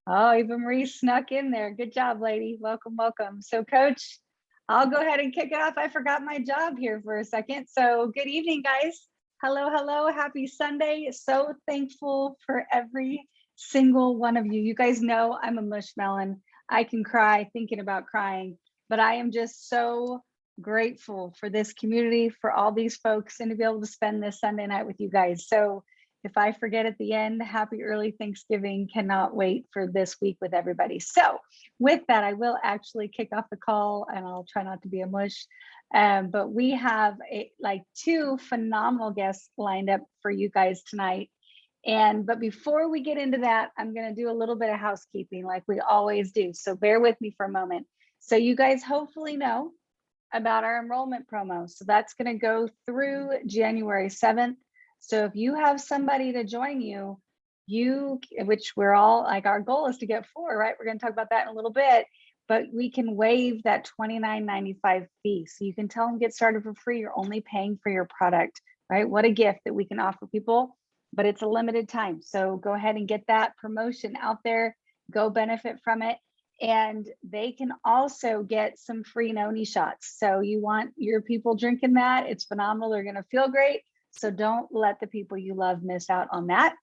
Oh, Eva Marie snuck in there. Good job, lady. Welcome, welcome. So, Coach, I'll go ahead and kick it off. I forgot my job here for a second. So, good evening, guys. Hello, hello. Happy Sunday. So thankful for every single one of you. You guys know I'm a mushmelon. I can cry thinking about crying, but I am just so grateful for this community, for all these folks, and to be able to spend this Sunday night with you guys. So, if I forget at the end, happy early Thanksgiving. Cannot wait for this week with everybody. So with that, I will actually kick off the call and I'll try not to be a mush. But we have like two phenomenal guests lined up for you guys tonight. But before we get into that, I'm going to do a little bit of housekeeping like we always do. So bear with me for a moment. So you guys hopefully know about our enrollment promo. So that's going to go through January 7th. So if you have somebody to join you, which we're all like, our goal is to get 4, right? We're going to talk about that in a little bit, but we can waive that $29.95 fee. So you can tell them get started for free. You're only paying for your product, right? What a gift that we can offer people, but it's a limited time. So go ahead and get that promotion out there, go benefit from it. And they can also get some free noni shots. So you want your people drinking that. It's phenomenal. They're going to feel great. So don't let the people you love miss out on that.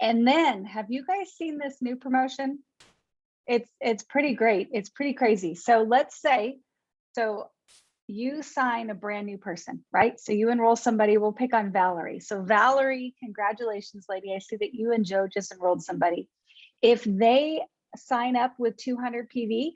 And then, have you guys seen this new promotion? It's pretty great. It's pretty crazy. So let's say, so you sign a brand new person, right? So you enroll somebody, we'll pick on Valerie. So Valerie, congratulations, lady. I see that you and Joe just enrolled somebody. If they sign up with 200 PV,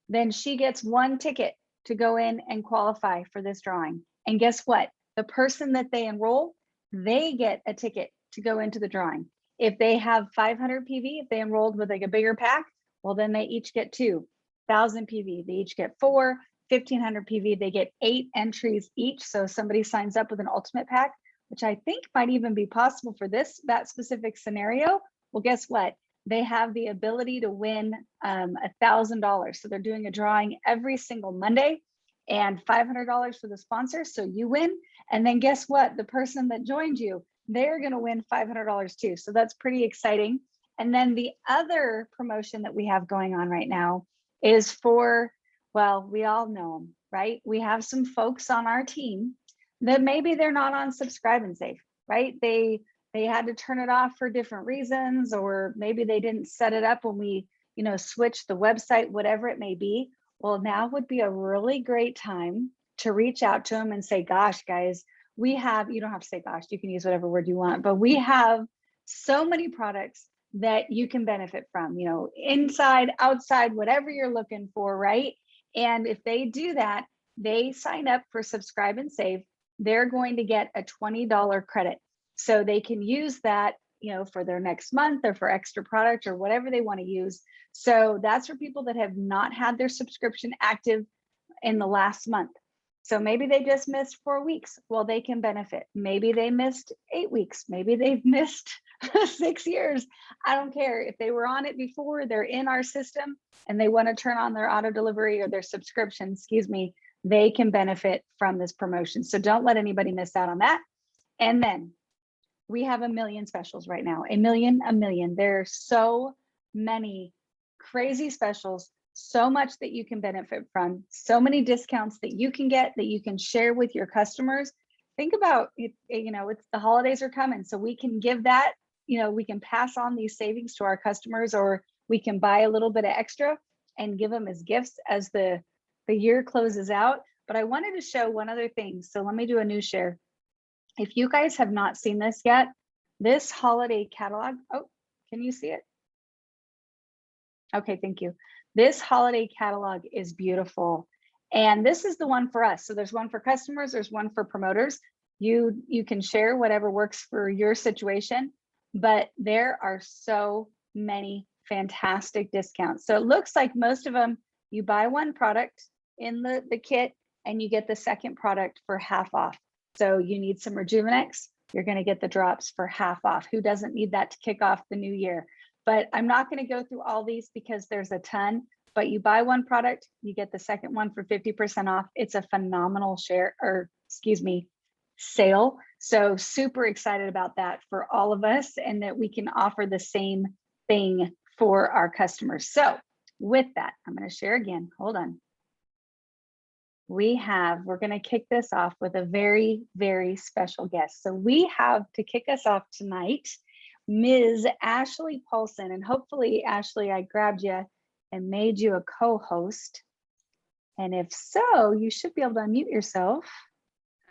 then she gets 1 ticket to go in and qualify for this drawing. And guess what? The person that they enroll, they get a ticket to go into the drawing. If they have 500 PV, if they enrolled with like a bigger pack, well, then they each get 2. 1,000 PV, they each get 4. 1,500 PV, they get 8 entries each. So if somebody signs up with an ultimate pack, which I think might even be possible for that specific scenario. Well, guess what? They have the ability to win $1,000. So they're doing a drawing every single Monday and $500 for the sponsor. So you win. And then guess what? The person that joined you, they're going to win $500 too. So that's pretty exciting. And then the other promotion that we have going on right now is for, well, we all know them, right? We have some folks on our team that maybe they're not on Subscribe and Save, right? They had to turn it off for different reasons, or maybe they didn't set it up when we, switched the website, whatever it may be. Well, now would be a really great time to reach out to them and say, gosh, guys, we have, you don't have to say gosh, you can use whatever word you want, but we have so many products that you can benefit from, inside, outside, whatever you're looking for, right? And if they do that, they sign up for Subscribe and Save, they're going to get a $20 credit. So they can use that, for their next month or for extra product or whatever they want to use. So that's for people that have not had their subscription active in the last month. So maybe they just missed 4 weeks. Well, they can benefit. Maybe they missed 8 weeks. Maybe they've missed 6 years. I don't care. If they were on it before, they're in our system and they want to turn on their auto delivery or their subscription, they can benefit from this promotion. So don't let anybody miss out on that. And then we have a million specials right now, a million. There are so many crazy specials, so much that you can benefit from, so many discounts that you can get, that you can share with your customers. Think about it, it's the holidays are coming, so we can give that, we can pass on these savings to our customers, or we can buy a little bit of extra and give them as gifts as the year closes out. But I wanted to show one other thing. So let me do a new share. If you guys have not seen this yet, this holiday catalog, oh, can you see it? Okay, thank you. This holiday catalog is beautiful. And this is the one for us. So there's one for customers, there's one for promoters. You can share whatever works for your situation, but there are so many fantastic discounts. So it looks like most of them, you buy one product in the kit and you get the second product for half off. So you need some Rejuvenex, you're going to get the drops for half off. Who doesn't need that to kick off the new year? But I'm not going to go through all these because there's a ton, but you buy one product, you get the second one for 50% off. It's a phenomenal sale. So super excited about that for all of us, and that we can offer the same thing for our customers. So with that, I'm going to share again. Hold on. We're going to kick this off with a very, very special guest. So we have to kick us off tonight, Ms. Ashley Paulsen. And hopefully, Ashley, I grabbed you and made you a co-host. And if so, you should be able to unmute yourself.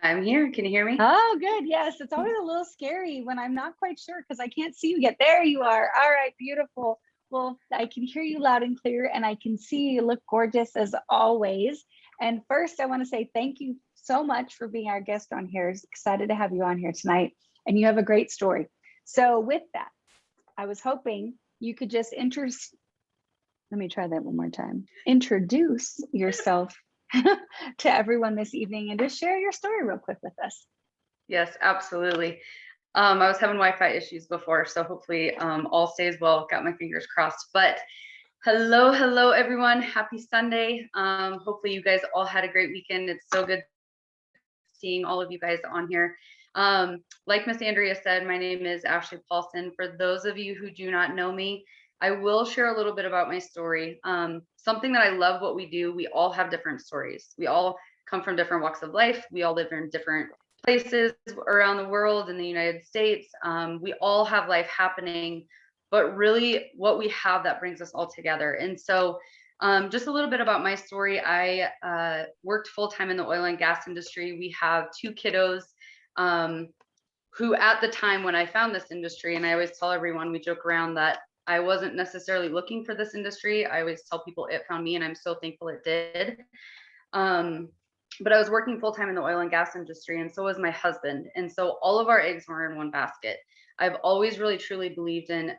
I'm here. Can you hear me? Oh, good. Yes. It's always a little scary when I'm not quite sure because I can't see you yet. There you are. All right. Beautiful. Well, I can hear you loud and clear and I can see you look gorgeous as always. And first, I want to say thank you so much for being our guest on here. Excited to have you on here tonight. And you have a great story. So with that, I was hoping you could just let me try that one more time. Introduce yourself to everyone this evening and just share your story real quick with us. Yes, absolutely. I was having Wi-Fi issues before, so hopefully all stays well. Got my fingers crossed. But hello, everyone. Happy Sunday. Hopefully you guys all had a great weekend. It's so good seeing all of you guys on here. Like Miss Andrea said, my name is Ashley Paulsen. For those of you who do not know me, I will share a little bit about my story. Something that I love what we do. We all have different stories. We all come from different walks of life. We all live in different places around the world in the United States. We all have life happening, but really what we have that brings us all together. And so just a little bit about my story. I worked full-time in the oil and gas industry. We have 2 kiddos who at the time when I found this industry, and I always tell everyone, we joke around that I wasn't necessarily looking for this industry. I always tell people it found me, and I'm so thankful it did. But I was working full-time in the oil and gas industry, and so was my husband. And so all of our eggs were in one basket. I've always really truly believed in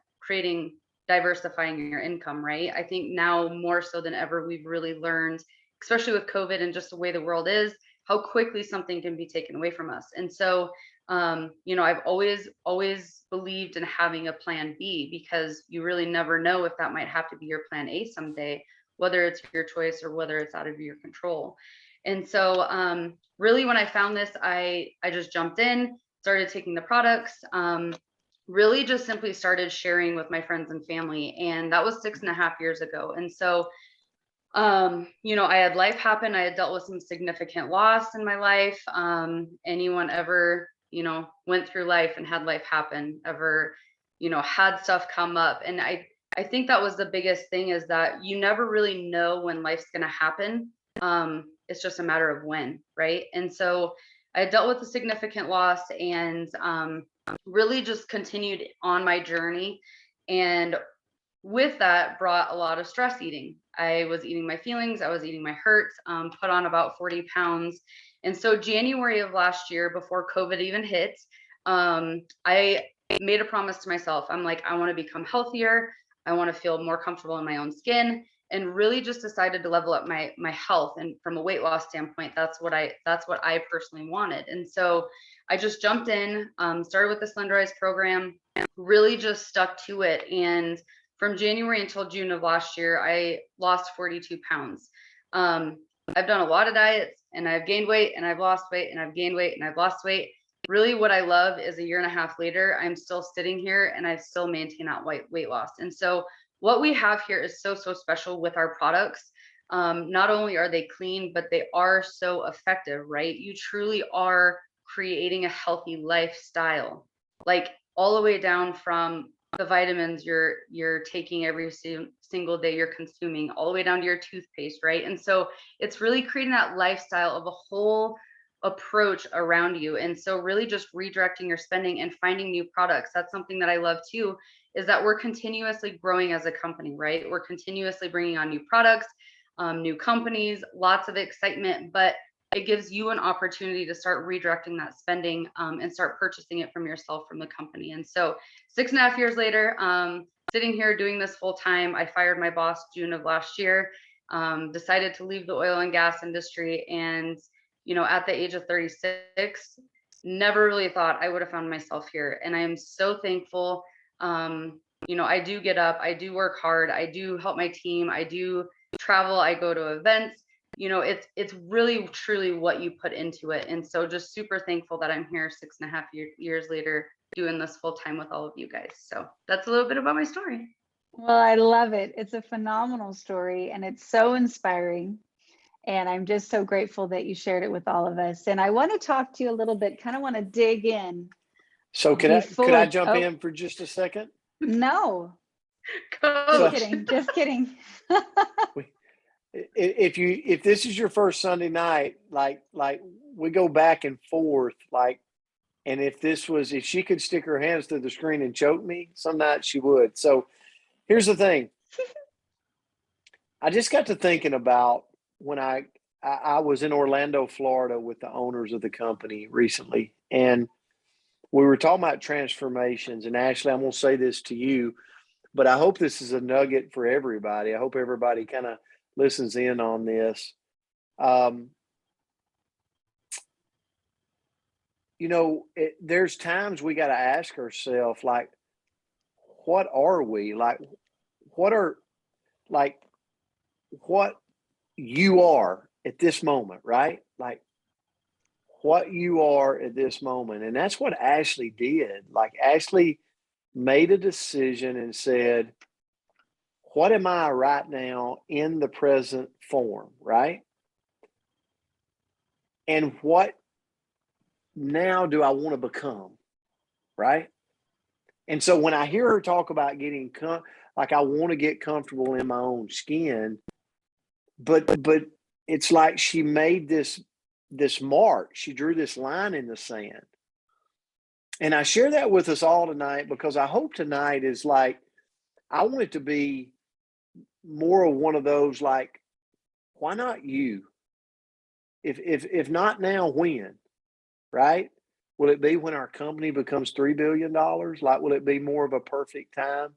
diversifying your income, right? I think now more so than ever, we've really learned, especially with COVID and just the way the world is, how quickly something can be taken away from us. And so, I've always believed in having a plan B, because you really never know if that might have to be your plan A someday, whether it's your choice or whether it's out of your control. And so really when I found this, I just jumped in, started taking the products, really just simply started sharing with my friends and family. And that was 6.5 years ago. And so, I had life happen. I had dealt with some significant loss in my life. Anyone ever, went through life and had life happen, ever, had stuff come up. And I think that was the biggest thing, is that you never really know when life's going to happen. It's just a matter of when, right? And so I dealt with a significant loss and really just continued on my journey. And with that brought a lot of stress eating. I was eating my feelings, I was eating my hurts, put on about 40 pounds. And so January of last year, before COVID even hit, I made a promise to myself. I'm like, I want to become healthier. I want to feel more comfortable in my own skin, and really just decided to level up my health. And from a weight loss standpoint, that's what I personally wanted. And so I just jumped in, started with the Slenderize program, really just stuck to it. And from January until June of last year, I lost 42 pounds. I've done a lot of diets, and I've gained weight, and I've lost weight, and I've gained weight, and I've lost weight. Really what I love is 1.5 years later, I'm still sitting here and I still maintain that weight loss. And so what we have here is so special with our products. Not only are they clean, but they are so effective, right? You truly are creating a healthy lifestyle, like all the way down from the vitamins you're taking every single day, you're consuming, all the way down to your toothpaste, right? And so it's really creating that lifestyle of a whole approach around you. And so really just redirecting your spending and finding new products. That's something that I love too, is that we're continuously growing as a company, right? We're continuously bringing on new products, new companies, lots of excitement, but it gives you an opportunity to start redirecting that spending and start purchasing it from yourself, from the company. And so 6.5 years later, sitting here doing this full time, I fired my boss June of last year, decided to leave the oil and gas industry. And, at the age of 36, never really thought I would have found myself here. And I am so thankful. I do get up, I do work hard, I do help my team, I do travel, I go to events. It's really truly what you put into it. And so just super thankful that I'm here 6.5 years later doing this full time with all of you guys. So that's a little bit about my story. Well, I love it. It's a phenomenal story and it's so inspiring. And I'm just so grateful that you shared it with all of us. And I want to talk to you a little bit, kind of want to dig in So could I before, jump oh, in for just a second? no, just So Coach. kidding, just kidding. if this is your first Sunday night, like we go back and forth, like, and if she could stick her hands through the screen and choke me, some nights she would. So here's the thing. I just got to thinking about when I was in Orlando, Florida with the owners of the company recently, and we were talking about transformations. And Ashley, I'm going to say this to you, but I hope this is a nugget for everybody. I hope everybody kind of listens in on this. There's times we got to ask ourselves, like, what are we? Like, what are, like, what you are at this moment, right? Like, what you are at this moment. And that's what Ashley did. Like, Ashley made a decision and said, what am I right now in the present form, right? And what now do I want to become, right? And so when I hear her talk about getting like I want to get comfortable in my own skin, but it's like she made this mark. She drew this line in the sand. And I share that with us all tonight because I hope tonight is like, I want it to be more of one of those, like, why not you? If not now, when? Right? Will it be when our company becomes $3 billion? Like, will it be more of a perfect time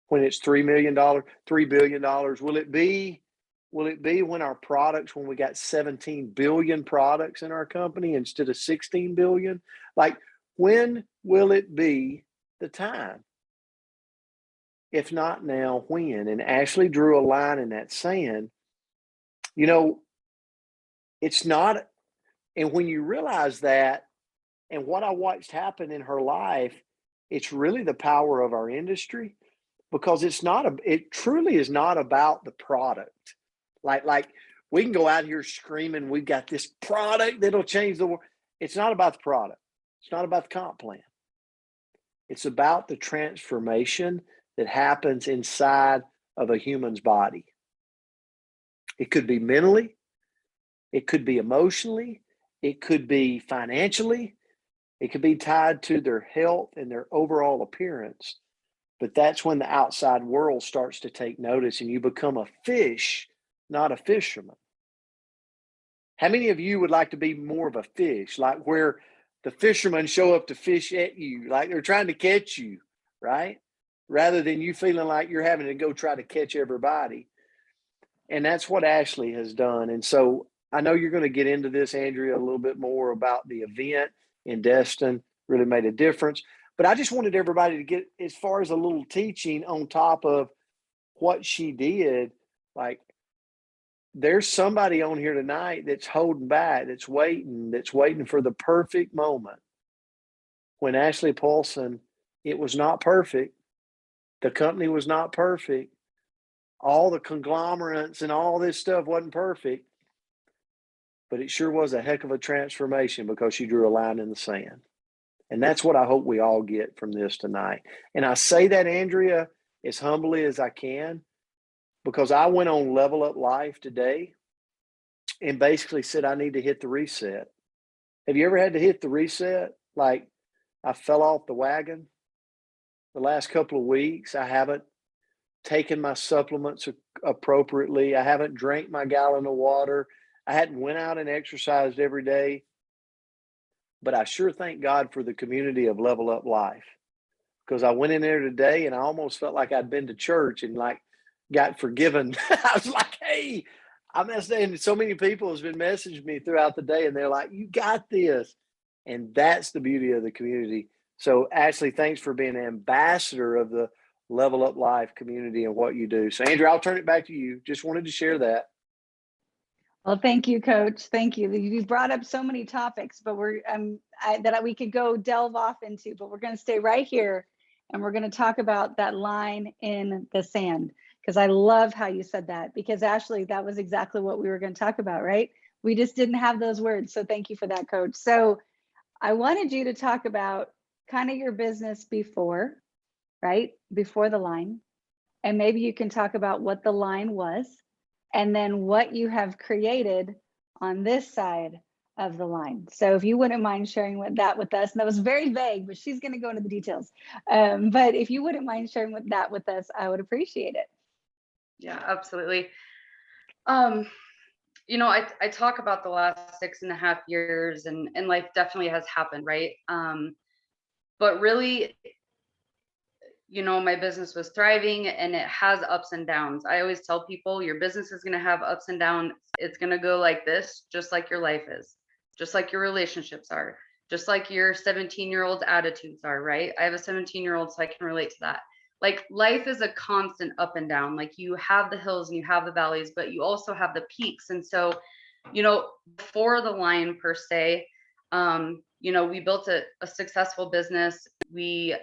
when it's $3 million, $3 billion? Will it be when our products, when we got 17 billion products in our company instead of 16 billion? Like, when will it be the time? If not now, when? And Ashley drew a line in that sand. It's not, and when you realize that, and what I watched happen in her life, it's really the power of our industry, because it truly is not about the product. Like we can go out here screaming, we've got this product that'll change the world. It's not about the product. It's not about the comp plan. It's about the transformation that happens inside of a human's body. It could be mentally, it could be emotionally, it could be financially, it could be tied to their health and their overall appearance. But that's when the outside world starts to take notice and you become a fish, not a fisherman. How many of you would like to be more of a fish, like where the fishermen show up to fish at you, like they're trying to catch you, right? Rather than you feeling like you're having to go try to catch everybody. And that's what Ashley has done. And so I know you're going to get into this, Andrea, a little bit more about the event in Destin, really made a difference. But I just wanted everybody to get as far as a little teaching on top of what she did. Like, there's somebody on here tonight that's holding back, that's waiting for the perfect moment. When Ashley Paulsen, it was not perfect. The company was not perfect. All the conglomerates and all this stuff wasn't perfect. But it sure was a heck of a transformation because she drew a line in the sand. And that's what I hope we all get from this tonight. And I say that, Andrea, as humbly as I can, because I went on Level Up Life today and basically said I need to hit the reset. Have you ever had to hit the reset? Like, I fell off the wagon the last couple of weeks. I haven't taken my supplements appropriately. I haven't drank my gallon of water. I hadn't went out and exercised every day. But I sure thank God for the community of Level Up Life, because I went in there today and I almost felt like I'd been to church and like got forgiven. I was like, hey, I messed up. And so many people has been messaging me throughout the day and they're like, you got this. And that's the beauty of the community. So Ashley, thanks for being an ambassador of the Level Up Life community and what you do. So Andrew, I'll turn it back to you. Just wanted to share that. Well, thank you, Coach. Thank you. You brought up so many topics, but we could go delve off into, but we're going to stay right here And we're going to talk about that line in the sand, because I love how you said that, because Ashley, that was exactly what we were going to talk about, right? We just didn't have those words. So thank you for that, Coach. So I wanted you to talk about kind of your business before, right? Before the line. And maybe you can talk about what the line was, and then what you have created on this side of the line. So if you wouldn't mind sharing that with us, and that was very vague, but she's going to go into the details. But if you wouldn't mind sharing that with us, I would appreciate it. Yeah, absolutely. You know, I talk about the last 6.5 years, and life definitely has happened, right? But really, you know, my business was thriving, and it has ups and downs. I always tell people your business is going to have ups and downs. It's going to go like this, just like your life is, just like your relationships are, just like your 17-year-old attitudes are, right? I have a 17-year-old, so I can relate to that. Like, life is a constant up and down. Like, you have the hills and you have the valleys, but you also have the peaks. And so, you know, before the line per se, you know, we built a successful business. We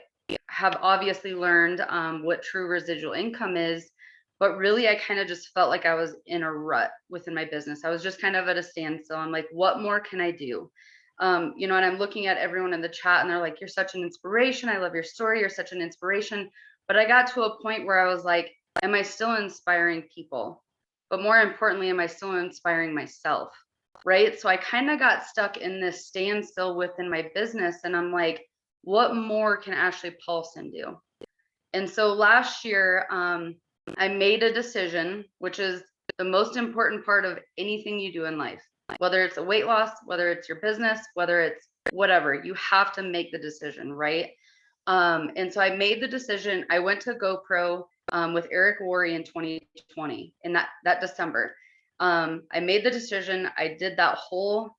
have obviously learned what true residual income is, but really I kind of just felt like I was in a rut within my business. I was just kind of at a standstill. I'm like, what more can I do? You know, and I'm looking at everyone in the chat and they're like, you're such an inspiration. I love your story. You're such an inspiration. But I got to a point where I was like, am I still inspiring people? But more importantly, am I still inspiring myself? Right. So I kind of got stuck in this standstill within my business. And I'm like, what more can Ashley Paulsen do? And so last year, I made a decision, which is the most important part of anything you do in life, whether it's a weight loss, whether it's your business, whether it's whatever, you have to make the decision, right? And so I made the decision. I went to GoPro with Eric Worre in 2020, in that December. I made the decision. I did the whole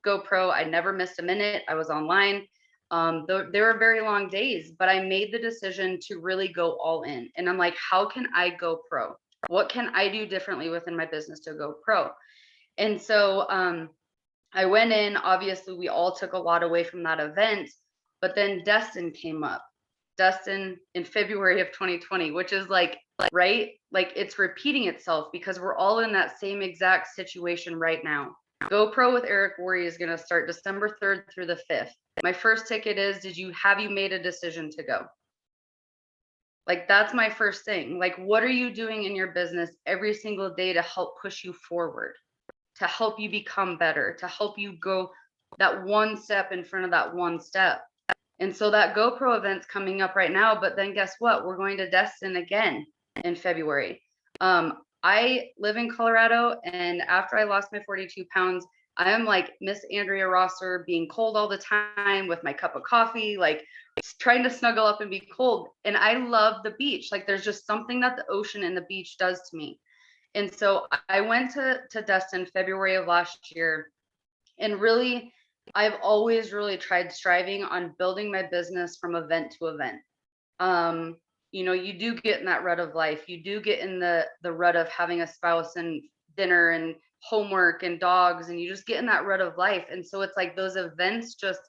GoPro. I never missed a minute. I was online. There were very long days, but I made the decision to really go all in. And I'm like, how can I go pro? What can I do differently within my business to go pro? And so I went in. Obviously, we all took a lot away from that event, but then Destin came up. Destin in February of 2020, which is like, right? Like, it's repeating itself because we're all in that same exact situation right now. GoPro with Eric Worre is going to start December 3rd through the 5th. My first ticket is, have you made a decision to go? Like, that's my first thing. Like, what are you doing in your business every single day to help push you forward, to help you become better, to help you go that one step in front of that one step? And so that GoPro event's coming up right now, but then guess what? We're going to Destin again in February. I live in Colorado, and after I lost my 42 pounds, I am like Miss Andrea Rosser, being cold all the time with my cup of coffee, like trying to snuggle up and be cold. And I love the beach. Like, there's just something that the ocean and the beach does to me. And so I went to Destin February of last year, and really, I've always really tried striving on building my business from event to event. You know, you do get in that rut of life. You do get in the rut of having a spouse and dinner and homework and dogs, and you just get in that rut of life. And so it's like those events just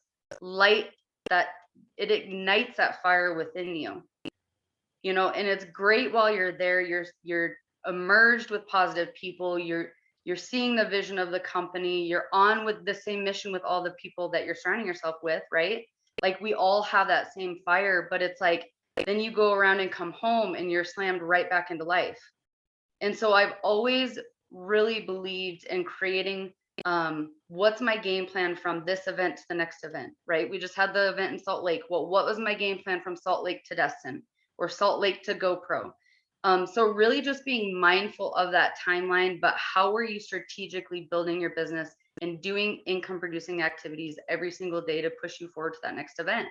light that, it ignites that fire within you, you know, and it's great while you're there. You're emerged with positive people. You're seeing the vision of the company. You're on with the same mission with all the people that you're surrounding yourself with, right? Like, we all have that same fire, but it's like, then you go around and come home and you're slammed right back into life. And so I've always really believed in creating what's my game plan from this event to the next event, right? We just had the event in Salt Lake. Well, what was my game plan from Salt Lake to Destin, or Salt Lake to GoPro? So really just being mindful of that timeline, but how are you strategically building your business and doing income producing activities every single day to push you forward to that next event?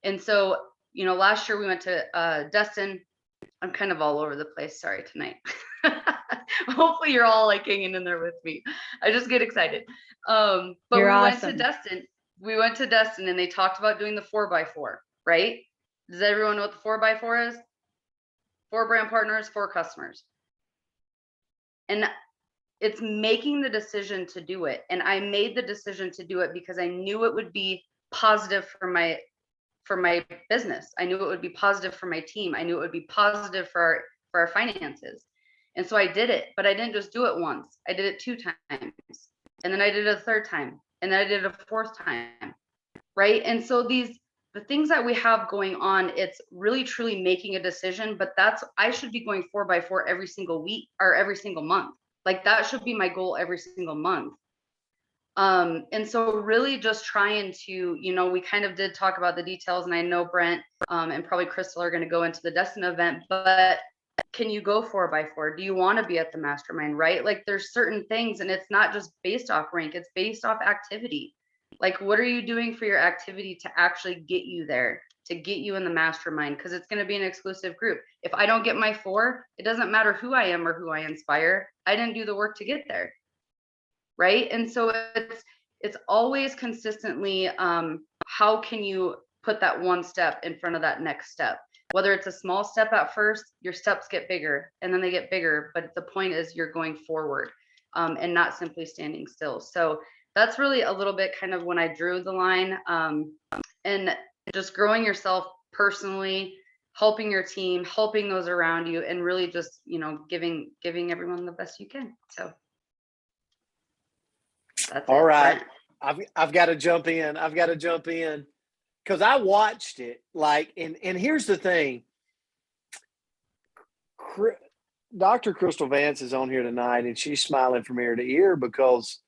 And so, you know, last year we went to Destin. I'm kind of all over the place. Sorry, tonight. Hopefully you're all like hanging in there with me. I just get excited. But You're we awesome. went to Destin. We went to Destin and they talked about doing the 4x4, right? Does everyone know what the 4x4 is? 4 brand partners, 4 customers. And it's making the decision to do it. And I made the decision to do it because I knew it would be positive for my for my business. I knew it would be positive for my team. I knew it would be positive for our finances. And so I did it, but I didn't just do it once. I did it 2 times. And then I did it a 3rd time. And then I did it a 4th time. Right. And so the things that we have going on, it's really truly making a decision, but I should be going 4x4 every single week or every single month. Like that should be my goal every single month. And so really just trying to, we kind of did talk about the details, and I know Brent and probably Kristal are going to go into the Destin event, but can you go 4x4? Do you want to be at the mastermind, right? Like there's certain things, and it's not just based off rank, it's based off activity. Like, what are you doing for your activity to actually get you there, to get you in the mastermind? Because it's going to be an exclusive group. If I don't get my 4, it doesn't matter who I am or who I inspire. I didn't do the work to get there. Right. And so it's always consistently, how can you put that one step in front of that next step? Whether it's a small step at first, your steps get bigger and then they get bigger. But the point is you're going forward and not simply standing still. So that's really a little bit kind of when I drew the line, and just growing yourself personally, helping your team, helping those around you, and really just, giving everyone the best you can. So that's all it. right. I've got to jump in. Because I watched it, and here's the thing. Dr. Kristal Vance is on here tonight, and she's smiling from ear to ear because,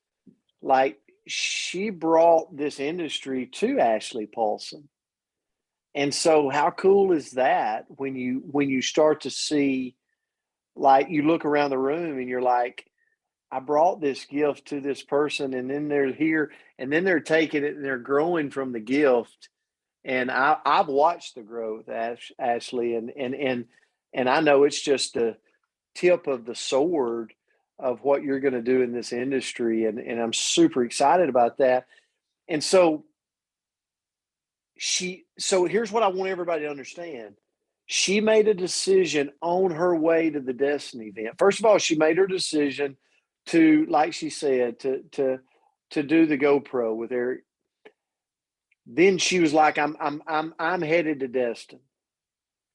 she brought this industry to Ashley Paulsen. And so how cool is that when you start to see, you look around the room and you're like, I brought this gift to this person, and then they're here, and then they're taking it and they're growing from the gift. And I've watched the growth, Ashley, and I know it's just the tip of the sword of what you're going to do in this industry. And I'm super excited about that. And so here's what I want everybody to understand. She made a decision on her way to the Destiny event. First of all, she made her decision to, like she said, to do the GoPro with Eric. Then she was like, I'm headed to Destin.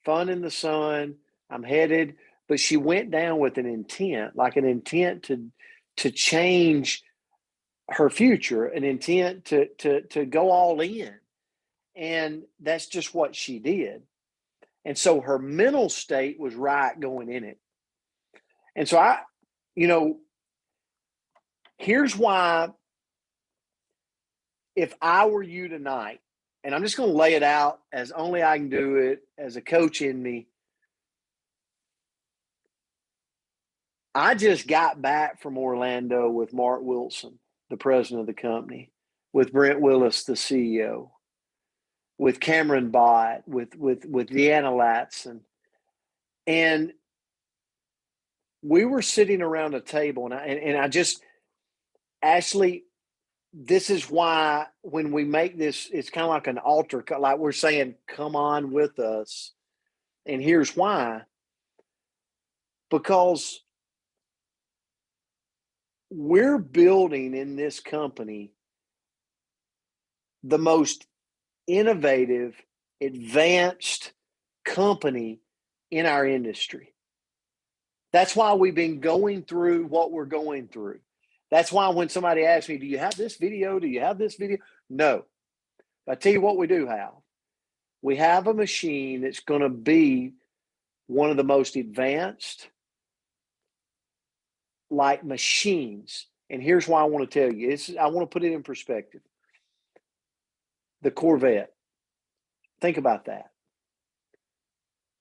Fun in the sun. I'm headed. But she went down with an intent to change her future, an intent to go all in. And that's just what she did. And so her mental state was right going in it. And so here's why, if I were you tonight, and I'm just going to lay it out as only I can do it as a coach in me. I just got back from Orlando with Mark Wilson, the president of the company, with Brent Willis, the CEO, with Cameron Bott, with Deanna Latson. And we were sitting around a table, and I just, Ashley, this is why when we make this, it's kind of like an altar, like we're saying, come on with us. And here's why. Because we're building in this company the most innovative, advanced company in our industry. That's why we've been going through what we're going through. That's why when somebody asks me, do you have this video? Do you have this video? No. I tell you what we do have. We have a machine that's going to be one of the most advanced machines. And here's why I want to tell you. I want to put it in perspective. The Corvette. Think about that.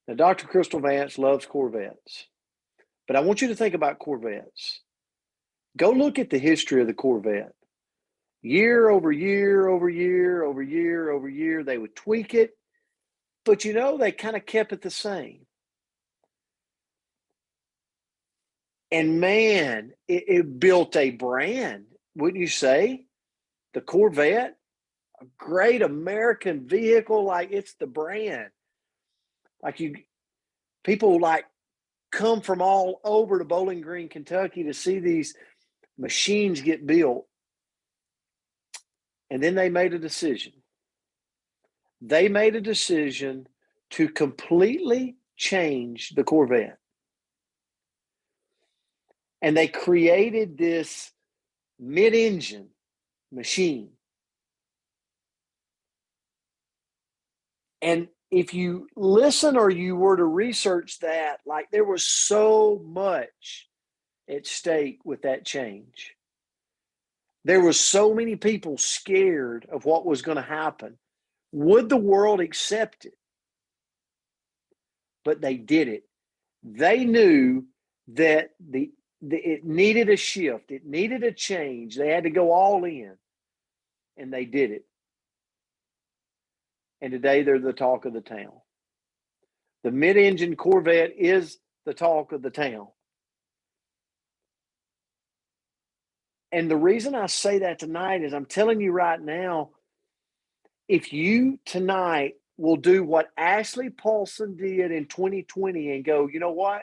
Now, Dr. Kristal Vance loves Corvettes. But I want you to think about Corvettes. Go look at the history of the Corvette. Year over year, over year, over year, over year, they would tweak it. But they kind of kept it the same. And man, it built a brand, wouldn't you say? The Corvette, a great American vehicle, it's the brand. People come from all over to Bowling Green, Kentucky to see these machines get built. And then they made a decision. they made a decision to completely change the Corvette. And they created this mid-engine machine. And if you listen or you were to research that, like there was so much at stake with that change. There was so many people scared of what was going to happen. Would the world accept it? But they did it. They knew that it needed a shift. It needed a change. They had to go all in, and they did it. And today they're the talk of the town. The mid-engine Corvette is the talk of the town. And the reason I say that tonight is I'm telling you right now, if you tonight will do what Ashley Paulsen did in 2020 and go, you know what?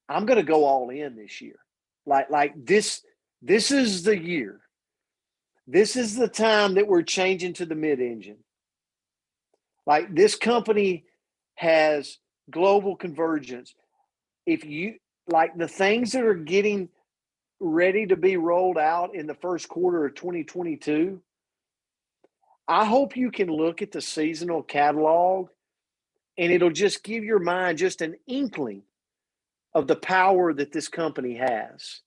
I'm going to go all in this year. Like this is the year. This is the time that we're changing to the mid-engine. Like this company has global convergence. If you like the things that are getting ready to be rolled out in the first quarter of 2022, I hope you can look at the seasonal catalog and it'll just give your mind just an inkling of the power that this company has.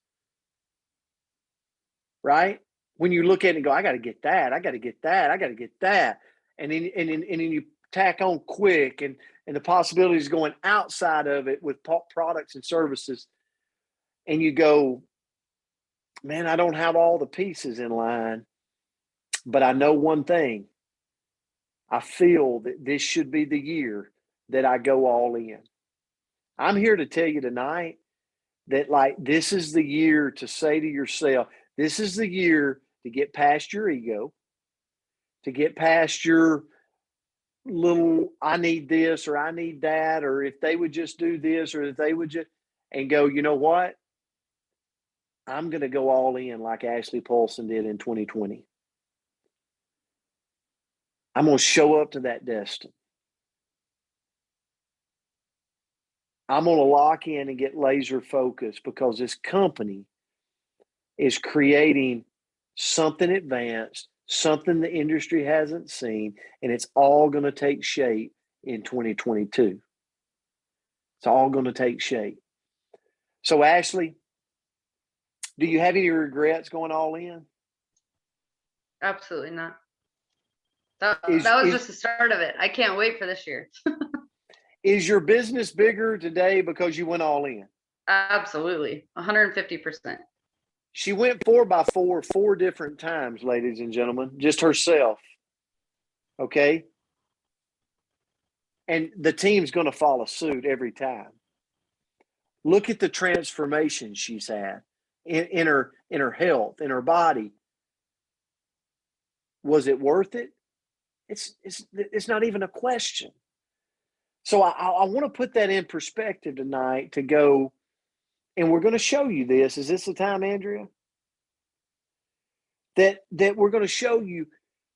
Right? When you look at it and go, I got to get that, I got to get that, I got to get that. And then you tack on quick and the possibilities going outside of it with products and services. And you go, man, I don't have all the pieces in line, but I know one thing. I feel that this should be the year that I go all in. I'm here to tell you tonight that like this is the year to say to yourself, this is the year to get past your ego, to get past your little, I need this or I need that, or if they would just do this or if they would just, and go, you know what? I'm going to go all in like Ashley Paulsen did in 2020. I'm going to show up to that destiny. I'm going to lock in and get laser focused because this company is creating something advanced, something the industry hasn't seen, and it's all going to take shape in 2022. It's all going to take shape. So, Ashley, do you have any regrets going all in? Absolutely not. That was just the start of it. I can't wait for this year. Is your business bigger today because you went all in? Absolutely. 150%. She went 4x4 4 different times, ladies and gentlemen, just herself. Okay? And the team's going to follow suit every time. Look at the transformation she's had in her health, in her body. Was it worth it? It's not even a question. So I want to put that in perspective tonight to go, and we're going to show you this. Is this the time, Andrea? That we're going to show you,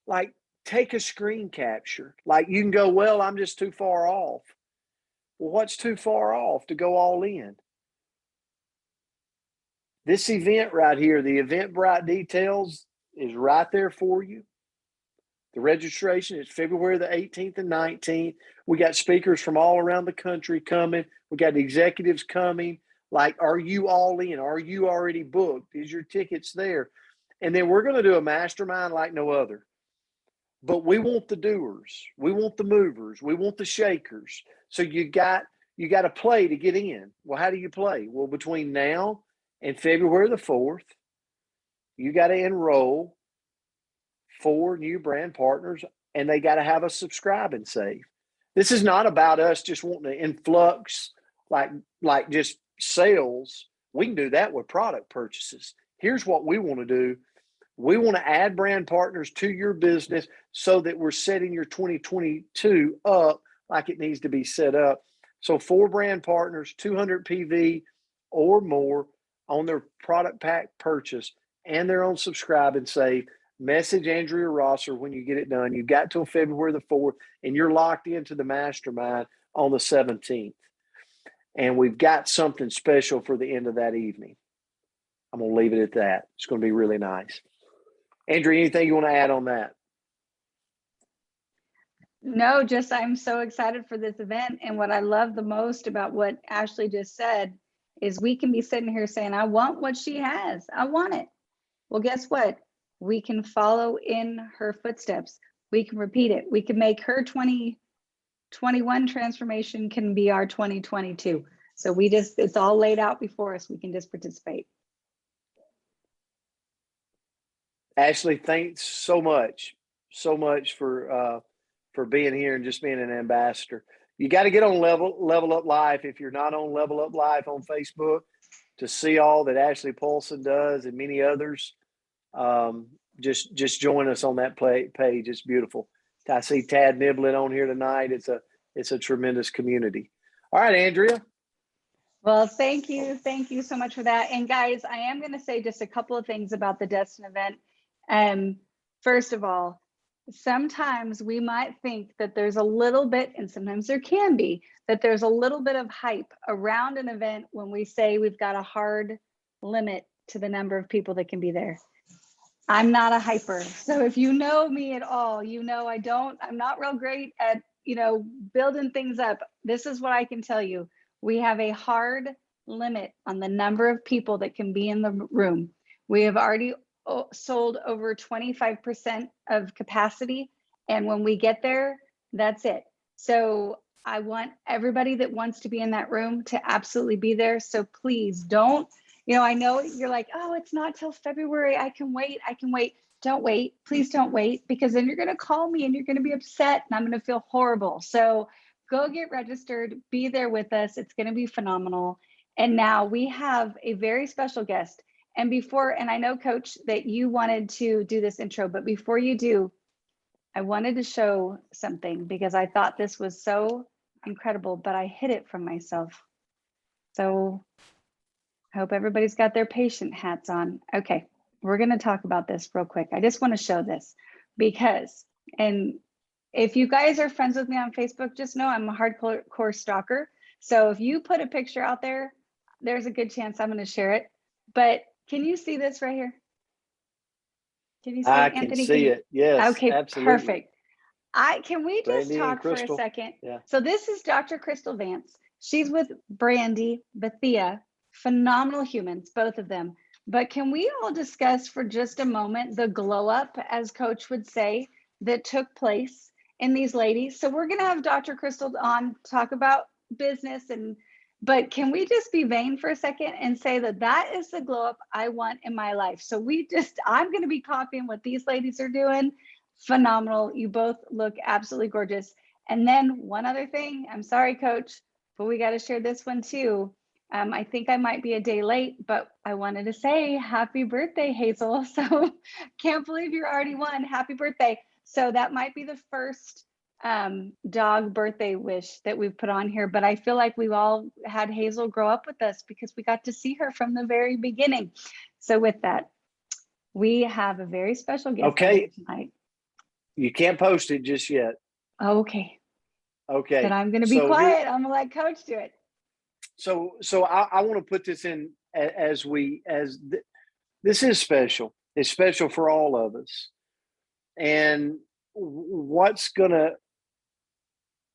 like, take a screen capture. Like you can go, well, I'm just too far off. Well, what's too far off to go all in? This event right here, the Eventbrite details is right there for you. The registration is February the 18th and 19th. We got speakers from all around the country coming. We got executives coming. Like, are you all in? Are you already booked? Is your tickets there? And then we're going to do a mastermind like no other. But we want the doers. We want the movers. We want the shakers. So you got to play to get in. Well, how do you play? Well, between now and February the 4th, you got to enroll 4 new brand partners, and they got to have a subscribe and save. This is not about us just wanting to influx like just sales. We can do that with product purchases. Here's what we want to do. We want to add brand partners to your business so that we're setting your 2022 up like it needs to be set up. So 4 brand partners, 200 PV or more on their product pack purchase and their own subscribe and save. message Andrea Rosser when you get it done. You've got till February the 4th, and you're locked into the mastermind on the 17th. And we've got something special for the end of that evening. I'm going to leave it at that. It's going to be really nice. Andrea, anything you want to add on that? No, just I'm so excited for this event. And what I love the most about what Ashley just said is we can be sitting here saying, I want what she has. I want it. Well, guess what? We can follow in her footsteps. We can repeat it. We can make her 2021 transformation can be our 2022. So it's all laid out before us. We can just participate. Ashley, thanks so much for being here and just being an ambassador. You got to get on Level Up Life if you're not on Level Up Life on Facebook to see all that Ashley Paulsen does and many others. Just join us on that page. It's beautiful. I see Tad Niblin on here tonight. It's a tremendous community. All right, Andrea. Well, thank you. Thank you so much for that. And guys, I am going to say just a couple of things about the Destin event. First of all, sometimes we might think that there's a little bit, and sometimes there can be, that there's a little bit of hype around an event when we say we've got a hard limit to the number of people that can be there. I'm not a hyper. So if you know me at all, you know I'm not real great at, building things up. This is what I can tell you. We have a hard limit on the number of people that can be in the room. We have already sold over 25% of capacity. And when we get there, that's it. So I want everybody that wants to be in that room to absolutely be there. So please don't, I know you're like, oh, it's not till February. I can wait. Don't wait. Please don't wait, because then you're going to call me and you're going to be upset and I'm going to feel horrible. So go get registered, be there with us. It's going to be phenomenal. And now we have a very special guest. And I know, Coach, that you wanted to do this intro, but before you do, I wanted to show something because I thought this was so incredible, but I hid it from myself. So I hope everybody's got their patient hats on. Okay, we're going to talk about this real quick. I just want to show this because, and if you guys are friends with me on Facebook, just know I'm a hardcore stalker. So if you put a picture out there, there's a good chance I'm going to share it. But can you see this right here? Can you see it, Anthony? I can see it. Yes. Okay, absolutely. Perfect. Can we just Brandy talk for a Kristal. second? Yeah. So this is Dr. Kristal Vance. She's with Brandy, Bethia, phenomenal humans, both of them. But can we all discuss for just a moment the glow up, as Coach would say, that took place in these ladies? So we're going to have Dr. Kristal on talk about business, but can we just be vain for a second and say that is the glow up I want in my life? So I'm going to be copying what these ladies are doing. Phenomenal. You both look absolutely gorgeous. And then one other thing, I'm sorry, Coach, but we got to share this one too. I think I might be a day late, but I wanted to say happy birthday, Hazel. So can't believe you're already one. Happy birthday. So that might be the first dog birthday wish that we've put on here, but I feel like we've all had Hazel grow up with us because we got to see her from the very beginning. So with that, we have a very special guest tonight. You can't post it just yet. Okay. Okay. Then I'm going to be quiet. I'm going to let Coach do it. So I want to put this in this is special. It's special for all of us. And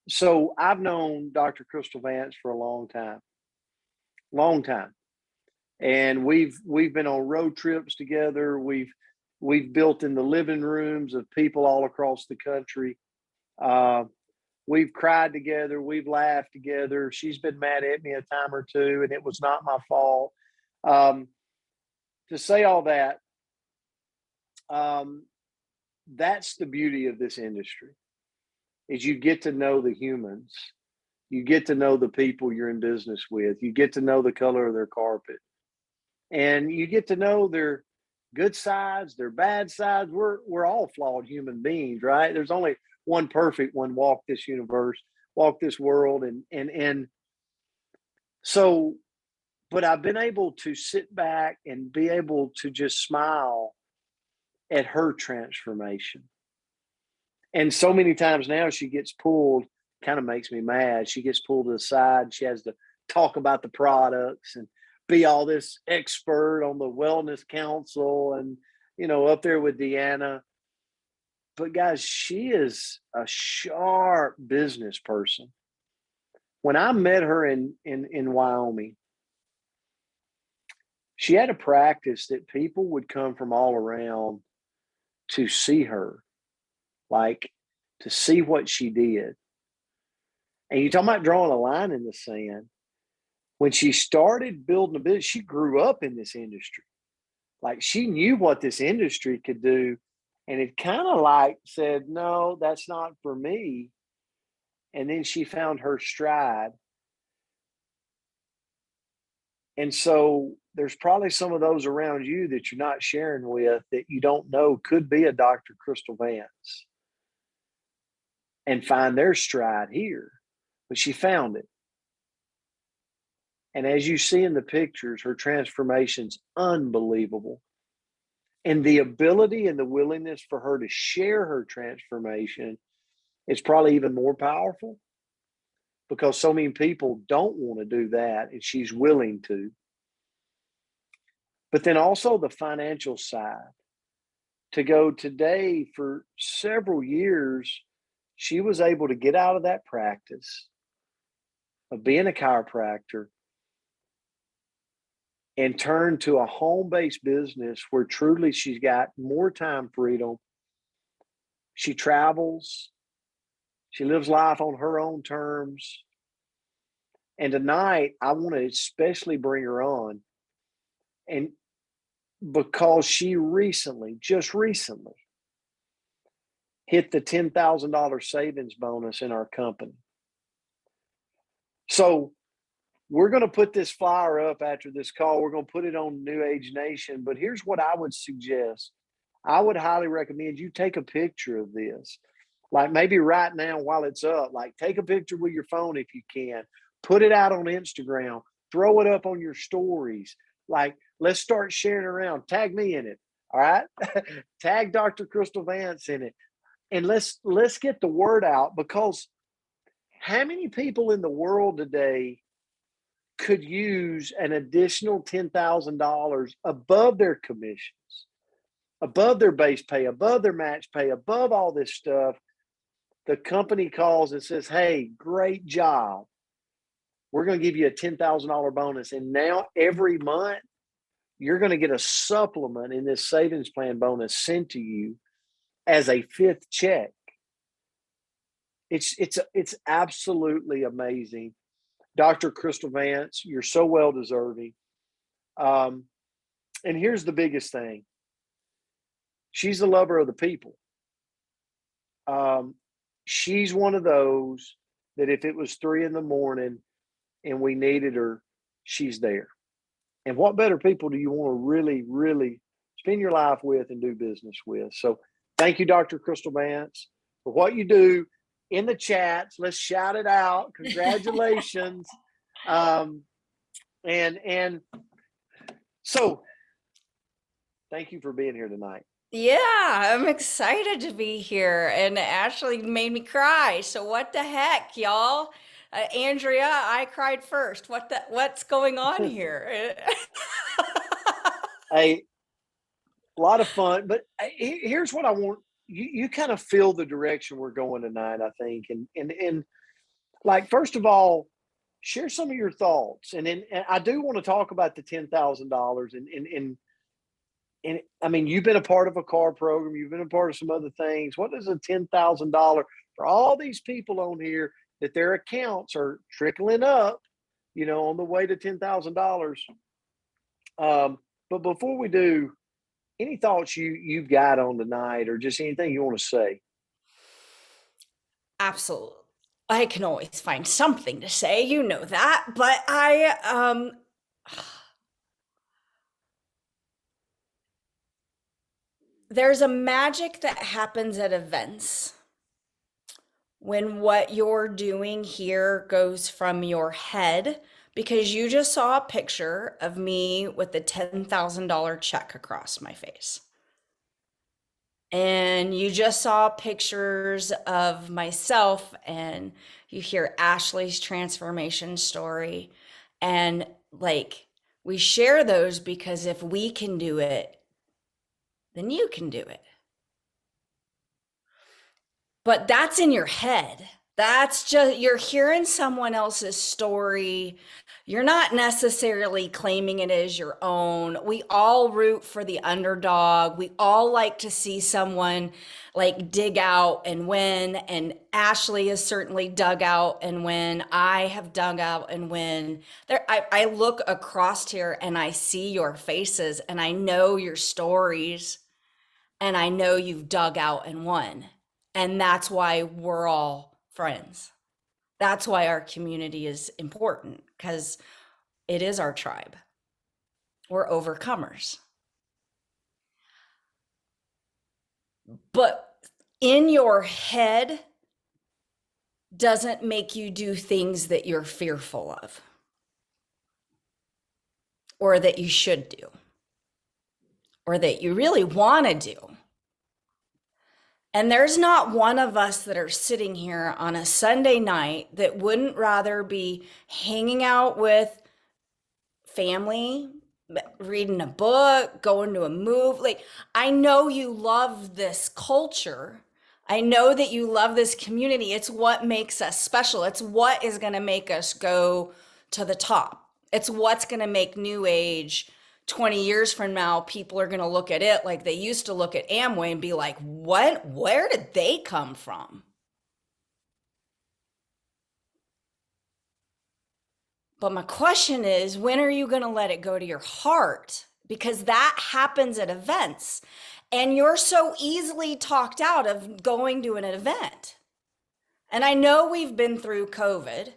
so I've known Dr. Kristal Vance for a long time. And we've been on road trips together. We've built in the living rooms of people all across the country. We've cried together. We've laughed together. She's been mad at me a time or two, and it was not my fault. To say all that, that's the beauty of this industry, is you get to know the humans. You get to know the people you're in business with. You get to know the color of their carpet. And you get to know their good sides, their bad sides. We're all flawed human beings, right? There's only one perfect one walk this universe, walk this world. And so, but I've been able to sit back and be able to just smile at her transformation. And so many times now she gets pulled, kind of makes me mad. She gets pulled to the side. She has to talk about the products and be all this expert on the wellness council and, up there with Deanna. But guys, she is a sharp business person. When I met her in Wyoming, she had a practice that people would come from all around to see her, like to see what she did. And you're talking about drawing a line in the sand. When she started building a business, she grew up in this industry. Like she knew what this industry could do. And it kind of like said, no, that's not for me. And then she found her stride. And so there's probably some of those around you that you're not sharing with that you don't know could be a Dr. Kristal Vance and find their stride here. But she found it. And as you see in the pictures, her transformation's unbelievable. And the ability and the willingness for her to share her transformation is probably even more powerful because so many people don't want to do that, and she's willing to. But then also the financial side. To go today for several years, she was able to get out of that practice of being a chiropractor and turn to a home-based business where truly she's got more time freedom. She travels. She lives life on her own terms. And tonight, I want to especially bring her on. And because she just recently, hit the $10,000 savings bonus in our company. So we're going to put this flyer up after this call. We're going to put it on New Age Nation. But here's what I would suggest. I would highly recommend you take a picture of this. Like maybe right now while it's up, like take a picture with your phone if you can. Put it out on Instagram. Throw it up on your stories. Like, let's start sharing around. Tag me in it. All right? Tag Dr. Kristal Vance in it. And let's get the word out, because how many people in the world today could use an additional $10,000 above their commissions, above their base pay, above their match pay, above all this stuff? The company calls and says, hey, great job. We're going to give you a $10,000 bonus. And now every month, you're going to get a supplement in this savings plan bonus sent to you as a fifth check. It's absolutely amazing. Dr. Kristal Vance, you're so well deserving. And here's the biggest thing. She's a lover of the people. She's one of those that if it was 3 a.m. and we needed her, she's there. And what better people do you want to really, really spend your life with and do business with? So thank you, Dr. Kristal Vance, for what you do in the chats. Let's shout it out. Congratulations. And so thank you for being here tonight. Yeah, I'm excited to be here, and it actually made me cry. So what the heck, y'all? Andrea, I cried first. What's going on here? A lot of fun, but here's what I want you kind of feel the direction we're going tonight, I think. And like, first of all, share some of your thoughts. And then I do want to talk about the $10,000 and I mean, you've been a part of a car program. You've been a part of some other things. What is a $10,000 for all these people on here that their accounts are trickling up, on the way to $10,000? But before we do, any thoughts you've got on tonight, or just anything you want to say? Absolutely. I can always find something to say, you know that, but there's a magic that happens at events when what you're doing here goes from your head, because you just saw a picture of me with the $10,000 check across my face. And you just saw pictures of myself, and you hear Ashley's transformation story. And like, we share those because if we can do it, then you can do it. But that's in your head. That's just, you're hearing someone else's story. You're not necessarily claiming it as your own. We all root for the underdog. We all like to see someone like dig out and win. And Ashley has certainly dug out and win. I have dug out and win. I look across here and I see your faces and I know your stories and I know you've dug out and won. And that's why we're all friends. That's why our community is important, because it is our tribe. We're overcomers. But in your head doesn't make you do things that you're fearful of or that you should do or that you really want to do. And there's not one of us that are sitting here on a Sunday night that wouldn't rather be hanging out with family, reading a book, going to a movie. Like, I know you love this culture. I know that you love this community. It's what makes us special. It's what is going to make us go to the top. It's what's going to make New Age 20 years from now, people are going to look at it like they used to look at Amway and be like, what? Where did they come from? But my question is, when are you going to let it go to your heart? Because that happens at events. And you're so easily talked out of going to an event. And I know we've been through COVID.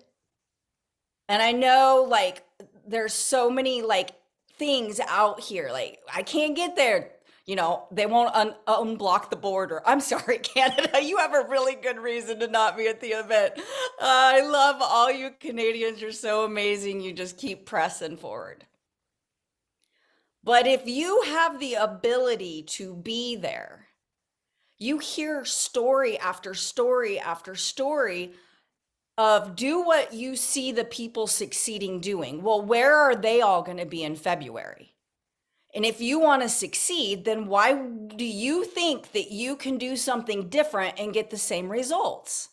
And I know like there's so many like things out here. Like I can't get there. You know, they won't unblock the border. I'm sorry, Canada. You have a really good reason to not be at the event. I love all you Canadians. You're so amazing. You just keep pressing forward. But if you have the ability to be there, you hear story after story after story of do what you see the people succeeding doing. Well, where are they all going to be in February? And if you want to succeed, then why do you think that you can do something different and get the same results?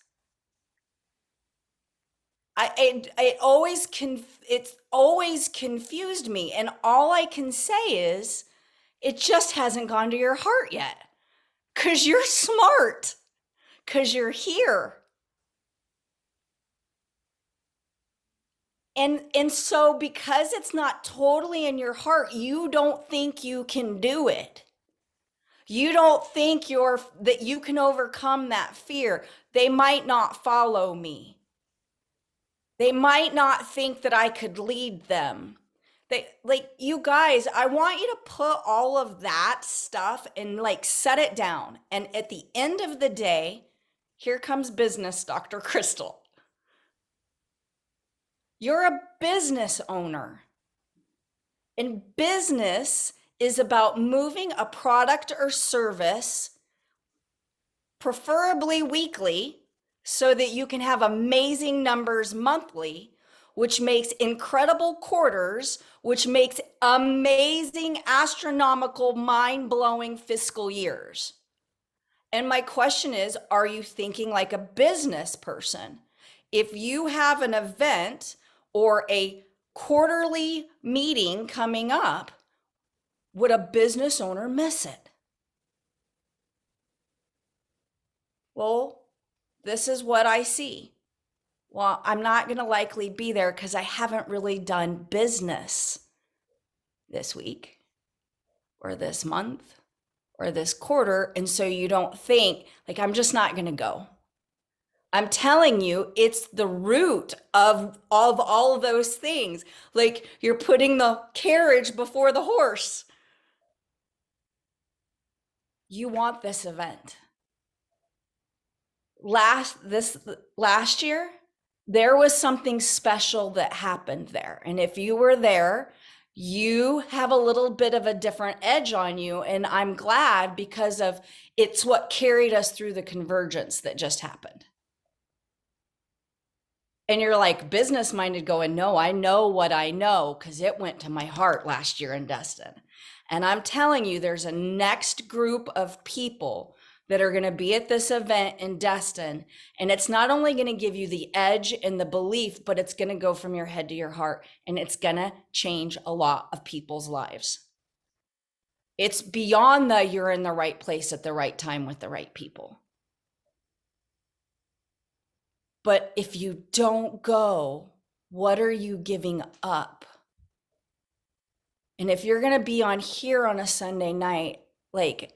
It's always confused me. And all I can say is it just hasn't gone to your heart yet. Because you're smart. Because you're here. And so because it's not totally in your heart, you don't think you can do it. You don't think that you can overcome that fear. They might not follow me. They might not think that I could lead them. You guys, I want you to put all of that stuff and like set it down. And at the end of the day, here comes business, Dr. Kristal. You're a business owner. And business is about moving a product or service, preferably weekly, so that you can have amazing numbers monthly, which makes incredible quarters, which makes amazing, astronomical, mind-blowing fiscal years. And my question is, are you thinking like a business person? If you have an event or a quarterly meeting coming up, would a business owner miss it? Well, this is what I see. Well, I'm not going to likely be there because I haven't really done business this week or this month or this quarter. And so you don't think like, I'm just not going to go. I'm telling you, it's the root of all of those things. Like you're putting the carriage before the horse. You want this event. Last year, there was something special that happened there. And if you were there, You have a little bit of a different edge on you, and I'm glad because of it's what carried us through the convergence that just happened. And you're like business minded going, no, I know what I know because it went to my heart last year in Destin. And I'm telling you, there's a next group of people that are going to be at this event in Destin. And it's not only going to give you the edge and the belief, but it's going to go from your head to your heart. And it's going to change a lot of people's lives. It's beyond the you're in the right place at the right time with the right people. But if you don't go, what are you giving up? And if you're going to be on here on a Sunday night, like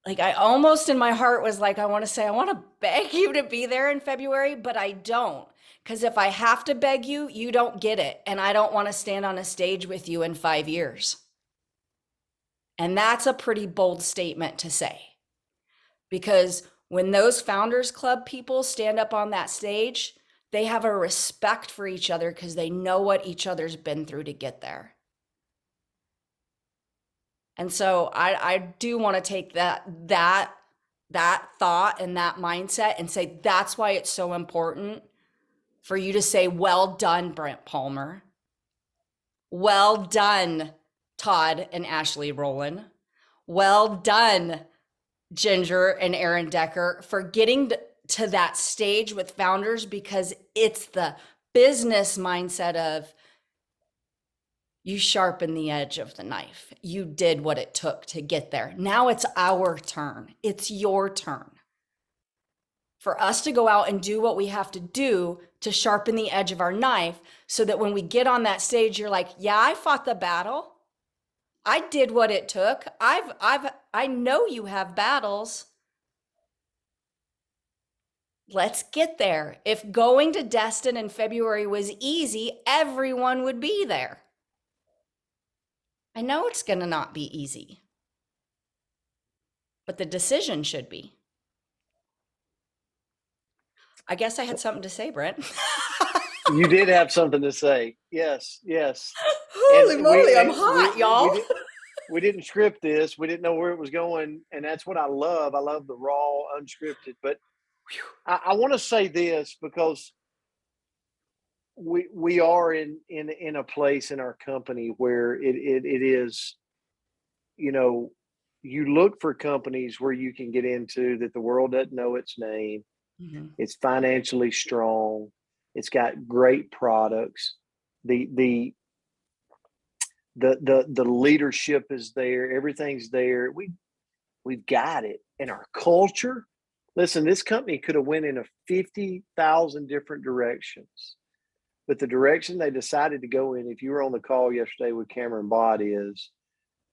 I almost in my heart was like, I want to say, I want to beg you to be there in February, but I don't. Because if I have to beg you, you don't get it. And I don't want to stand on a stage with you in 5 years. And that's a pretty bold statement to say. Because when those Founders Club people stand up on that stage, they have a respect for each other because they know what each other's been through to get there. And so I do want to take that thought and that mindset and say, that's why it's so important for you to say, well done, Brent Palmer. Well done, Todd and Ashley Rowland. Well done, Ginger and Aaron Decker, for getting to that stage with founders, because it's the business mindset of you sharpen the edge of the knife. You did what it took to get there. Now it's our turn. It's your turn. For us to go out and do what we have to do to sharpen the edge of our knife so that when we get on that stage, you're like, yeah, I fought the battle. I did what it took. I know you have battles. Let's get there. If going to Destin in February was easy, everyone would be there. I know it's going to not be easy, but the decision should be. I guess I had something to say, Brent. You did have something to say. Yes, yes. Holy moly, I'm hot, y'all. We didn't script this. We didn't know where it was going. And that's what I love. I love the raw, unscripted. But I want to say this because we are in a place in our company where it is, you know, you look for companies where you can get into that the world doesn't know its name. Mm-hmm. It's financially strong. It's got great products. The leadership is there. Everything's there. We've got it. And our culture, listen, this company could have went in a 50,000 different directions. But the direction they decided to go in, if you were on the call yesterday with Cameron Bott, is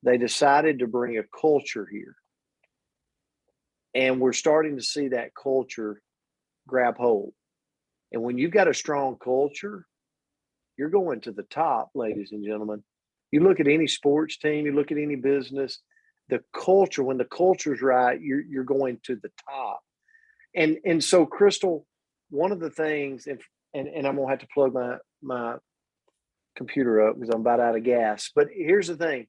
they decided to bring a culture here. And we're starting to see that culture grab hold. And when you've got a strong culture, you're going to the top, ladies and gentlemen. You look at any sports team, you look at any business, the culture, when the culture's right, you're going to the top. And so, Kristal, one of the things, and I'm gonna have to plug my computer up because I'm about out of gas. But here's the thing.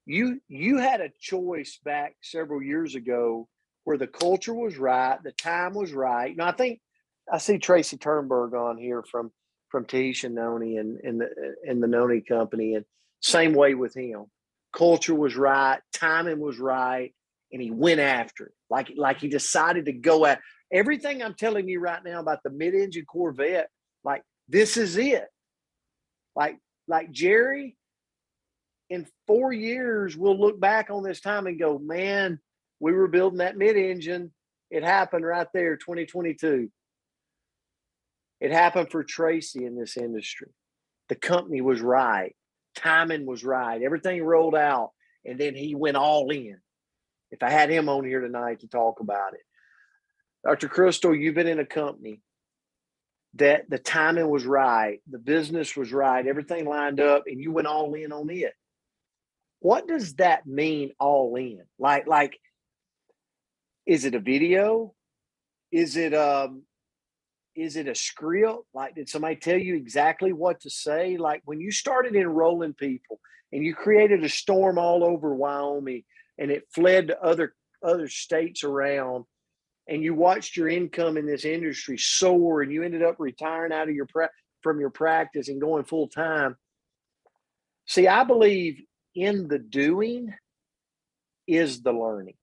You had a choice back several years ago where the culture was right, the time was right. Now, I think I see Tracy Turnberg on here from Tish and Noni and the Noni company, and same way with him. Culture was right, timing was right, and he went after it. Like he decided to go at everything I'm telling you right now about the mid-engine Corvette. Like, this is it. Like Jerry, in 4 years, we'll look back on this time and go, man, we were building that mid-engine. It happened right there, 2022. It happened for Tracy in this industry. The company was right. Timing was right. Everything rolled out. And then he went all in. If I had him on here tonight to talk about it. Dr. Kristal, you've been in a company that the timing was right. The business was right. Everything lined up and you went all in on it. What does that mean, all in? Like, is it a video? Is it Is it a script? Like, did somebody tell you exactly what to say? Like when you started enrolling people and you created a storm all over Wyoming and it fled to other states around, and you watched your income in this industry soar, and you ended up retiring out of from your practice and going full time. See, I believe in the doing is the learning.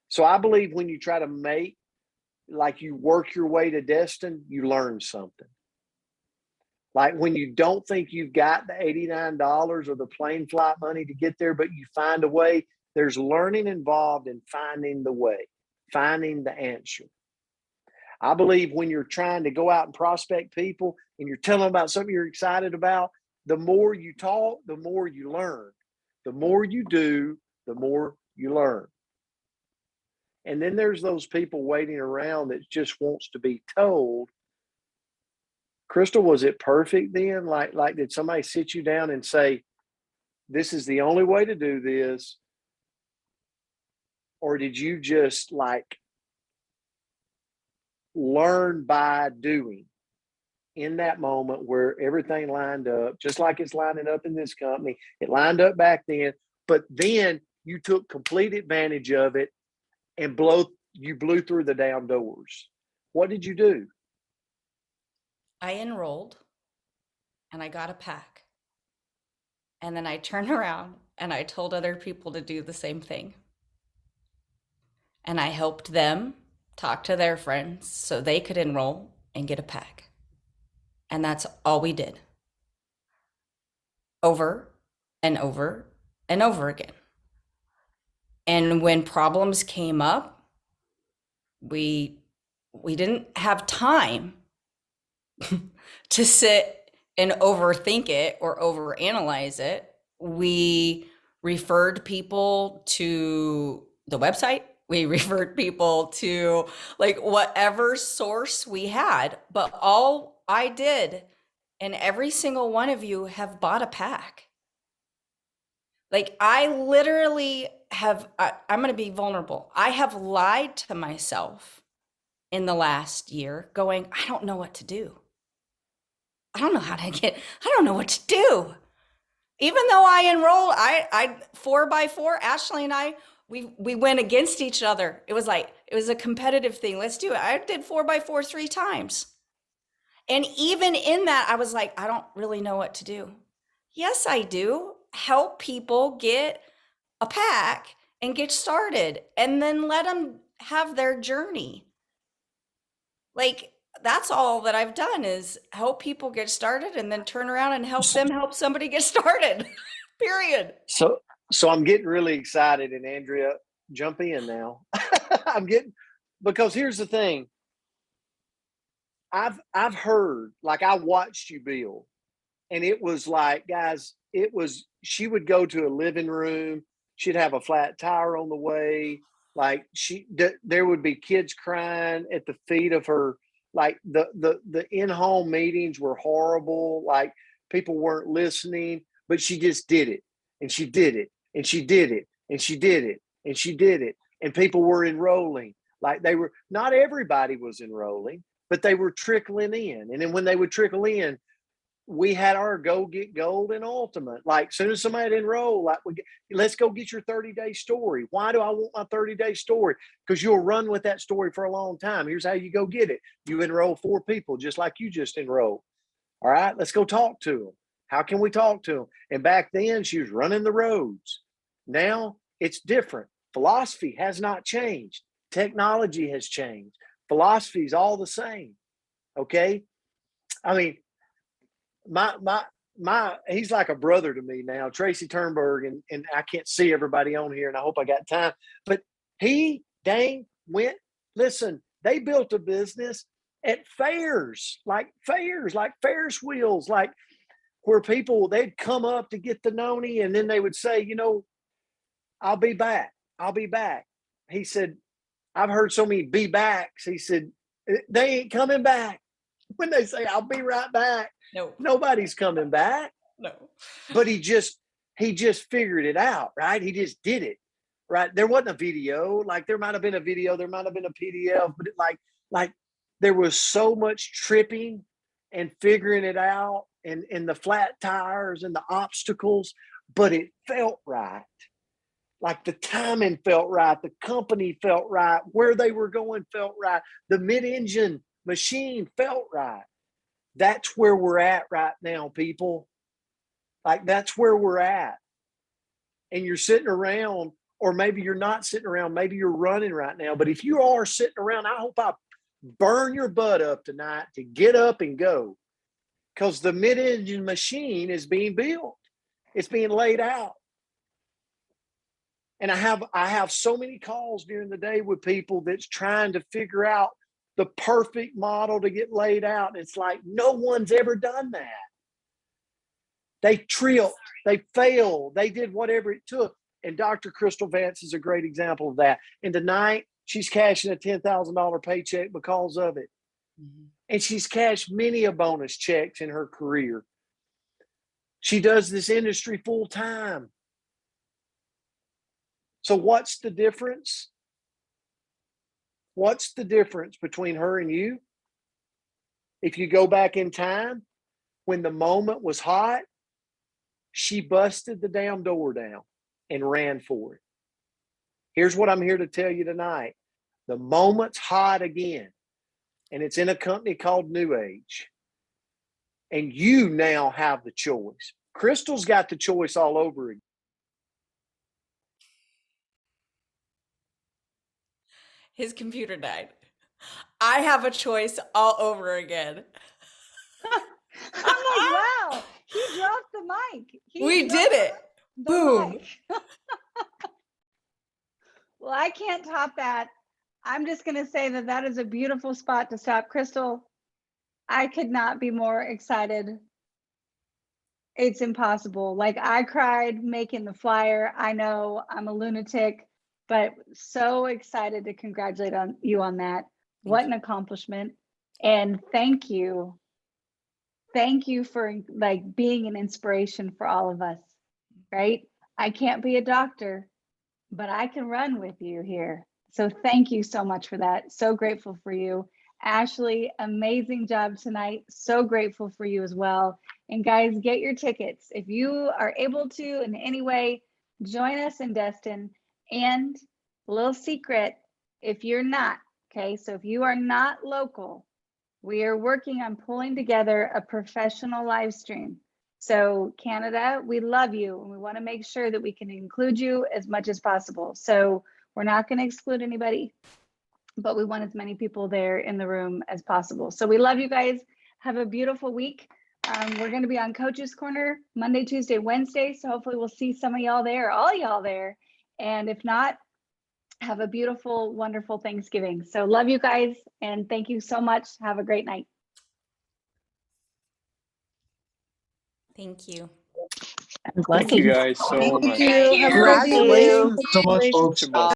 So I believe when you try to make, like you work your way to Destin, you learn something. Like when you don't think you've got the $89 or the plane flight money to get there, but you find a way, there's learning involved in finding the way, finding the answer. I believe when you're trying to go out and prospect people and you're telling them about something you're excited about, the more you talk, the more you learn. The more you do, the more you learn. And then there's those people waiting around that just wants to be told. Kristal, was it perfect then? Like did somebody sit you down and say, this is the only way to do this? Or did you just like learn by doing in that moment where everything lined up, just like it's lining up in this company? It lined up back then, but then you took complete advantage of it and you blew through the damn doors. What did you do? I enrolled and I got a pack. And then I turned around and I told other people to do the same thing. And I helped them talk to their friends so they could enroll and get a pack. And that's all we did. Over and over and over again. And when problems came up, we didn't have time to sit and overthink it or overanalyze it. We referred people to the website. We referred people to like whatever source we had. But all I did, and every single one of you have bought a pack. Like I literally have, I'm going to be vulnerable. I have lied to myself in the last year going, I don't know what to do. I don't know I don't know what to do. Even though I enrolled, I 4x4, Ashley and I, we went against each other. It was a competitive thing. Let's do it. I did 4x4 3 times. And even in that, I was like, I don't really know what to do. Yes, I do. Help people get a pack and get started and then let them have their journey. Like that's all that I've done is help people get started and then turn around and help them help somebody get started. Period. So I'm getting really excited, and Andrea, jump in now. Because here's the thing. I've heard, like I watched you build, and it was like, guys, she would go to a living room, she'd have a flat tire on the way, like there would be kids crying at the feet of her. Like the in-home meetings were horrible, like people weren't listening, but she just did it, and she did it, and she did it, and she did it, and she did it, and people were enrolling. Like not everybody was enrolling, but they were trickling in. And then when they would trickle in, we had our go get gold and ultimate. Like soon as somebody enroll, like let's go get your 30-day story. Why do I want my 30-day story? Because you'll run with that story for a long time. Here's how you go get it. You enroll 4 people just like you just enrolled. All right, let's go talk to them. How can we talk to them? And back then she was running the roads. Now it's different. Philosophy has not changed. Technology has changed. Philosophy is all the same. Okay. I mean, he's like a brother to me now, Tracy Turnberg, and I can't see everybody on here, and I hope I got time, but he listen, they built a business at fairs, like Ferris wheels, like where people, they'd come up to get the noni, and then they would say, I'll be back. He said, I've heard so many be backs. He said, they ain't coming back. When they say, I'll be right back. No. Nobody's coming back. No. But he just figured it out, right? He just did it, right? There wasn't a video. Like there might have been a video, there might have been a PDF, but Like there was so much tripping and figuring it out and the flat tires and the obstacles, but it felt right. Like the timing felt right. The company felt right. Where they were going felt right. The mid-engine machine felt right. That's where we're at right now, people. Like that's where we're at. And you're sitting around, or maybe you're not sitting around, maybe you're running right now. But if you are sitting around, I hope I burn your butt up tonight to get up and go. Because the mid-engine machine is being built. It's being laid out. And I have so many calls during the day with people that's trying to figure out the perfect model to get laid out. It's like no one's ever done that. They tripped, they failed, they did whatever it took. And Dr. Kristal Vance is a great example of that. And tonight, she's cashing a $10,000 paycheck because of it. Mm-hmm. And she's cashed many a bonus checks in her career. She does this industry full time. So what's the difference? What's the difference between her and you? If you go back in time, when the moment was hot, she busted the damn door down and ran for it. Here's what I'm here to tell you tonight. The moment's hot again, and it's in a company called New Age. And you now have the choice. Kristal's got the choice all over again. His computer died. I have a choice all over again. I'm like, wow, he dropped the mic. We did it. Boom. Well, I can't top that. I'm just going to say that that is a beautiful spot to stop. Kristal, I could not be more excited. It's impossible. Like I cried making the flyer. I know I'm a lunatic, but so excited to congratulate you on that. What an accomplishment. And thank you. Thank you for like being an inspiration for all of us, right? I can't be a doctor, but I can run with you here. So thank you so much for that. So grateful for you. Ashley, amazing job tonight. So grateful for you as well. And guys, get your tickets. If you are able to in any way, join us in Destin. And a little secret, if you're not, okay, so if you are not local, we are working on pulling together a professional live stream. So Canada, we love you and we want to make sure that we can include you as much as possible. So we're not going to exclude anybody, but we want as many people there in the room as possible. So we love you guys. Have a beautiful week. We're going to be on Coach's Corner Monday, Tuesday, Wednesday. So hopefully we'll see some of y'all there, all y'all there. And if not, have a beautiful, wonderful Thanksgiving. So love you guys. And thank you so much. Have a great night. Thank you. Thank you guys so much. Thank you. Have a great day. Congratulations so much, Congratulations, folks.